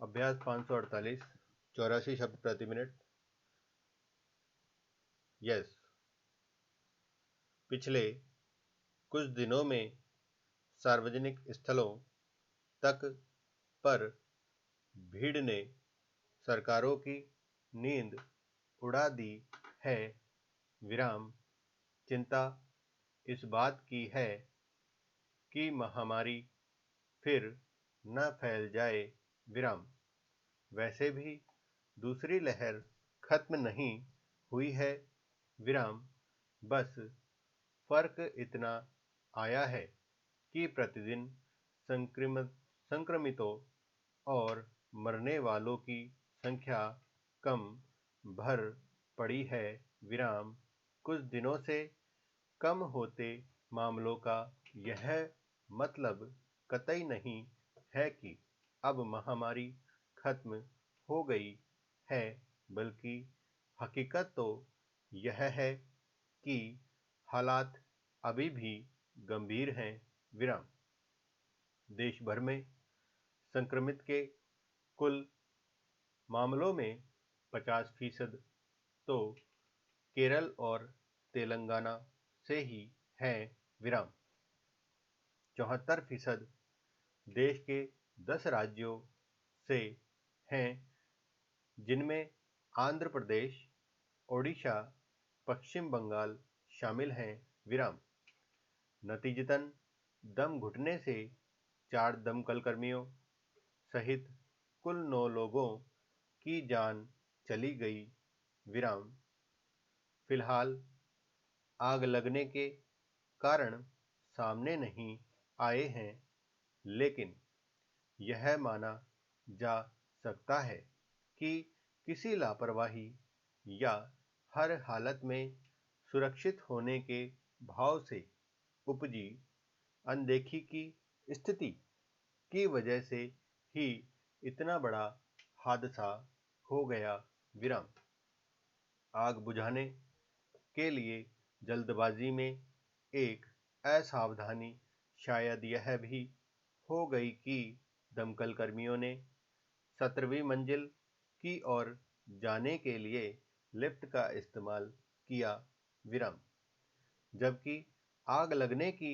अभ्यास 548 84 शब्द प्रति मिनट। यस। पिछले कुछ दिनों में सार्वजनिक स्थलों तक पर भीड़ ने सरकारों की नींद उड़ा दी है। विराम। चिंता इस बात की है कि महामारी फिर न फैल जाए। विराम। वैसे भी दूसरी लहर खत्म नहीं हुई है। विराम। बस फर्क इतना आया है कि प्रतिदिन संक्रमितों और मरने वालों की संख्या कम भर पड़ी है। विराम। कुछ दिनों से कम होते मामलों का यह मतलब कतई नहीं है कि अब महामारी खत्म हो गई है, बल्कि हकीकत तो यह है कि हालात अभी भी गंभीर हैं। विराम। देश भर में संक्रमित के कुल मामलों में 50% तो केरल और तेलंगाना से ही हैं। विराम। 74% देश के 10 राज्यों से हैं, जिनमें आंध्र प्रदेश, ओडिशा, पश्चिम बंगाल शामिल हैं। विराम। नतीजतन दम घुटने से 4 दमकल कर्मियों सहित कुल 9 लोगों की जान चली गई। विराम। फिलहाल आग लगने के कारण सामने नहीं आए हैं, लेकिन यह माना जा सकता है कि किसी लापरवाही या हर हालत में सुरक्षित होने के भाव से उपजी अनदेखी की स्थिति की वजह से ही इतना बड़ा हादसा हो गया। विराम। आग बुझाने के लिए जल्दबाजी में एक असावधानी शायद यह भी हो गई कि दमकल कर्मियों ने 17वीं मंजिल की ओर जाने के लिए लिफ्ट का इस्तेमाल किया। विराम। जबकि आग लगने की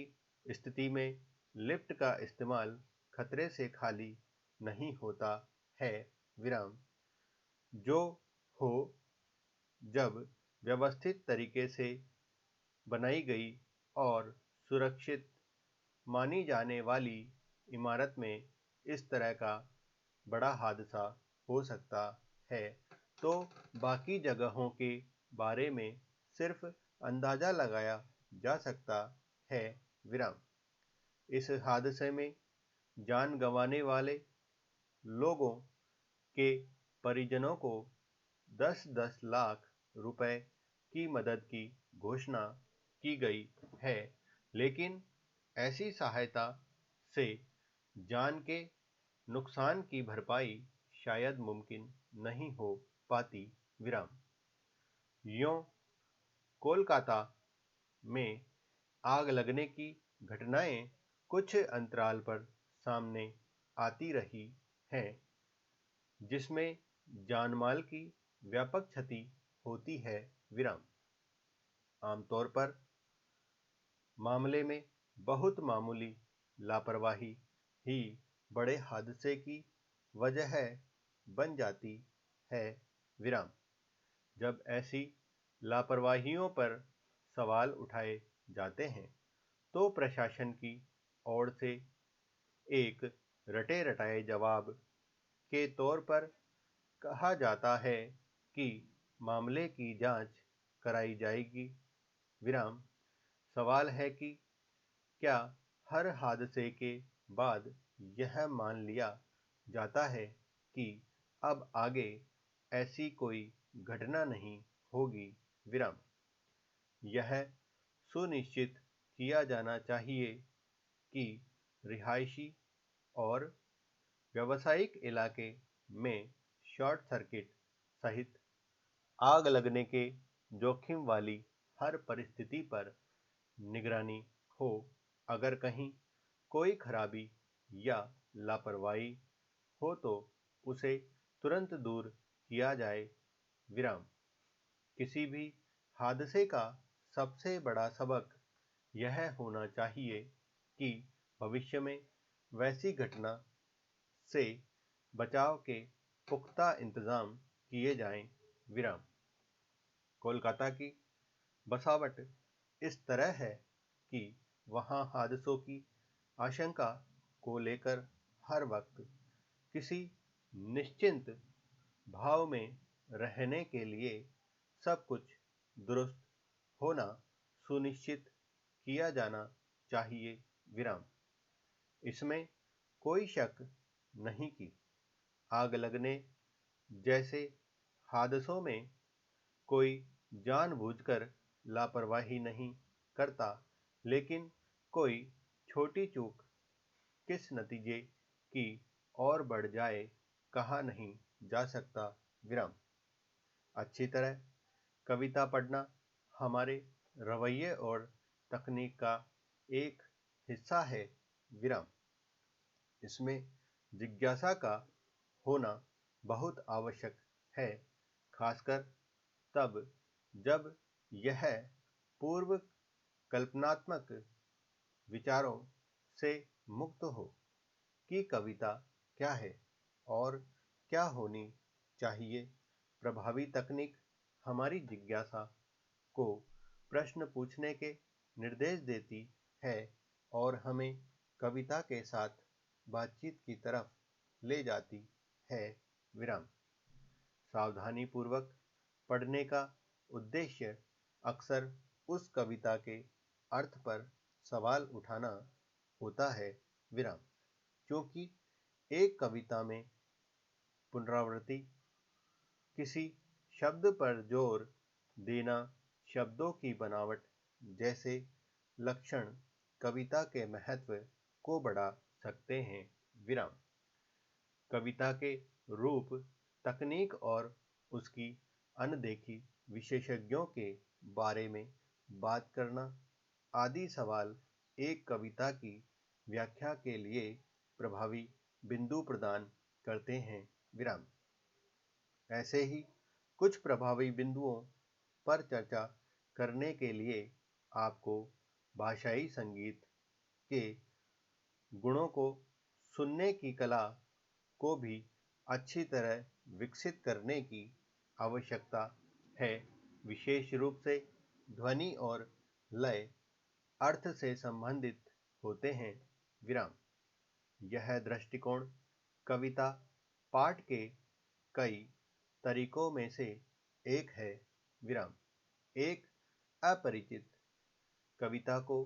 स्थिति में लिफ्ट का इस्तेमाल खतरे से खाली नहीं होता है। विराम। जो हो, जब व्यवस्थित तरीके से बनाई गई और सुरक्षित मानी जाने वाली इमारत में इस तरह का बड़ा हादसा हो सकता है, तो बाकी जगहों के बारे में सिर्फ अंदाजा लगाया जा सकता है। विराम। इस हादसे में जान गंवाने वाले लोगों के परिजनों को 10-10 लाख रुपए की मदद की घोषणा की गई है, लेकिन ऐसी सहायता से जान के नुकसान की भरपाई शायद मुमकिन नहीं हो पाती। विराम। यूं कोलकाता में आग लगने की घटनाएं कुछ अंतराल पर सामने आती रही हैं, जिसमें जानमाल की व्यापक क्षति होती है। विराम। आमतौर पर मामले में बहुत मामूली लापरवाही ही बड़े हादसे की वजह बन जाती है। विराम। जब ऐसी लापरवाहियों पर सवाल उठाए जाते हैं, तो प्रशासन की ओर से एक रटे रटाए जवाब के तौर पर कहा जाता है कि मामले की जांच कराई जाएगी। विराम। सवाल है कि क्या हर हादसे के बाद यह मान लिया जाता है कि अब आगे ऐसी कोई घटना नहीं होगी। विराम। यह सुनिश्चित किया जाना चाहिए कि रिहायशी और व्यावसायिक इलाके में शॉर्ट सर्किट सहित आग लगने के जोखिम वाली हर परिस्थिति पर निगरानी हो। अगर कहीं कोई खराबी या लापरवाही हो तो उसे तुरंत दूर किया जाए। विराम। किसी भी हादसे का सबसे बड़ा सबक यह होना चाहिए कि भविष्य में वैसी घटना से बचाव के पुख्ता इंतजाम किए जाएं। विराम। कोलकाता की बसावट इस तरह है कि वहाँ हादसों की आशंका को लेकर हर वक्त किसी निश्चिंत भाव में रहने के लिए सब कुछ दुरुस्त होना सुनिश्चित किया जाना चाहिए। विराम। इसमें कोई शक नहीं कि आग लगने जैसे हादसों में कोई जानबूझकर लापरवाही नहीं करता, लेकिन कोई छोटी चूक किस नतीजे की ओर बढ़ जाए कहा नहीं जा सकता। विराम। अच्छी तरह कविता पढ़ना हमारे रवैये और तकनीक का एक हिस्सा है। विराम। इसमें जिज्ञासा का होना बहुत आवश्यक है, खासकर तब जब यह पूर्व कल्पनात्मक विचारों से मुक्त हो कि कविता क्या है और क्या होनी चाहिए। प्रभावी तकनीक हमारी जिज्ञासा को प्रश्न पूछने के निर्देश देती है और हमें कविता के साथ बातचीत की तरफ ले जाती है। विराम। सावधानीपूर्वक पढ़ने का उद्देश्य अक्सर उस कविता के अर्थ पर सवाल उठाना होता है। विराम। क्योंकि एक कविता में पुनरावृत्ति, किसी शब्द पर जोर देना, शब्दों की बनावट जैसे लक्षण कविता के महत्व को बढ़ा सकते हैं। विराम। कविता के रूप, तकनीक और उसकी अनदेखी विशेषज्ञों के बारे में बात करना आदि सवाल एक कविता की व्याख्या के लिए प्रभावी बिंदु प्रदान करते हैं। विराम। ऐसे ही कुछ प्रभावी बिंदुओं पर चर्चा करने के लिए आपको भाषाई संगीत के गुणों को सुनने की कला को भी अच्छी तरह विकसित करने की आवश्यकता है। विशेष रूप से ध्वनि और लय अर्थ से संबंधित होते हैं। विराम। यह दृष्टिकोण कविता पाठ के कई तरीकों में से एक है। विराम। एक अपरिचित कविता को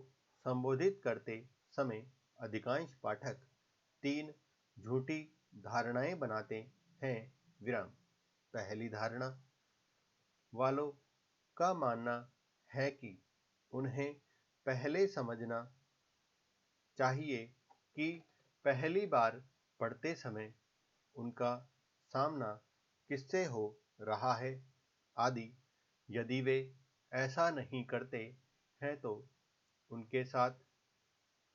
संबोधित करते समय अधिकांश पाठक तीन झूठी धारणाएं बनाते हैं। विराम। पहली धारणा, वालों का मानना है कि उन्हें पहले समझना चाहिए कि पहली बार पढ़ते समय उनका सामना किससे हो रहा है आदि। यदि वे ऐसा नहीं करते हैं तो उनके साथ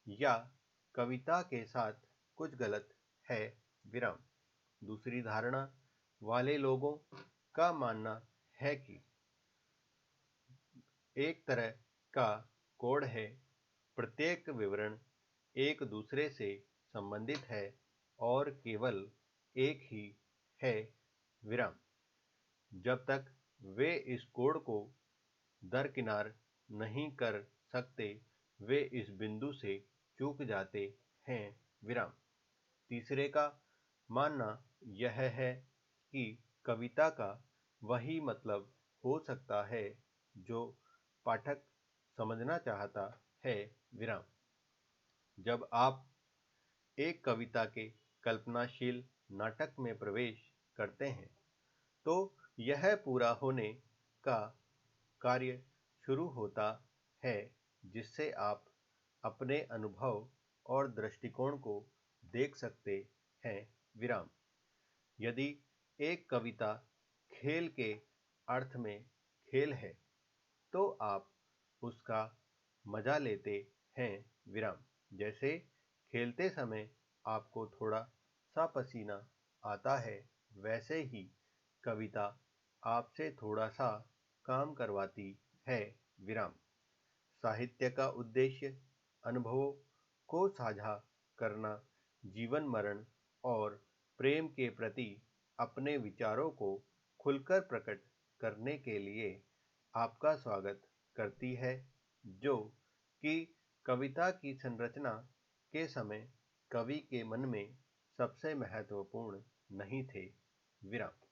या कविता के साथ कुछ गलत है। विराम। दूसरी धारणा वाले लोगों का मानना है कि एक तरह का कोड है, प्रत्येक विवरण एक दूसरे से संबंधित है और केवल एक ही है। विराम। जब तक वे इस कोड को दरकिनार नहीं कर सकते, वे इस बिंदु से चूक जाते हैं। विराम। तीसरे का मानना यह है कि कविता का वही मतलब हो सकता है जो पाठक समझना चाहता है। विराम। जब आप एक कविता के कल्पनाशील नाटक में प्रवेश करते हैं तो यह पूरा होने का कार्य शुरू होता है, जिससे आप अपने अनुभव और दृष्टिकोण को देख सकते हैं। विराम। यदि एक कविता खेल के अर्थ में खेल है तो आप उसका मजा लेते हैं। विराम। जैसे खेलते समय आपको थोड़ा सा पसीना आता है, वैसे ही कविता आपसे थोड़ा सा काम करवाती है। विराम। साहित्य का उद्देश्य अनुभवों को साझा करना, जीवन मरण और प्रेम के प्रति अपने विचारों को खुलकर प्रकट करने के लिए आपका स्वागत करती है, जो कि कविता की संरचना के समय कवि के मन में सबसे महत्वपूर्ण नहीं थे। विराम।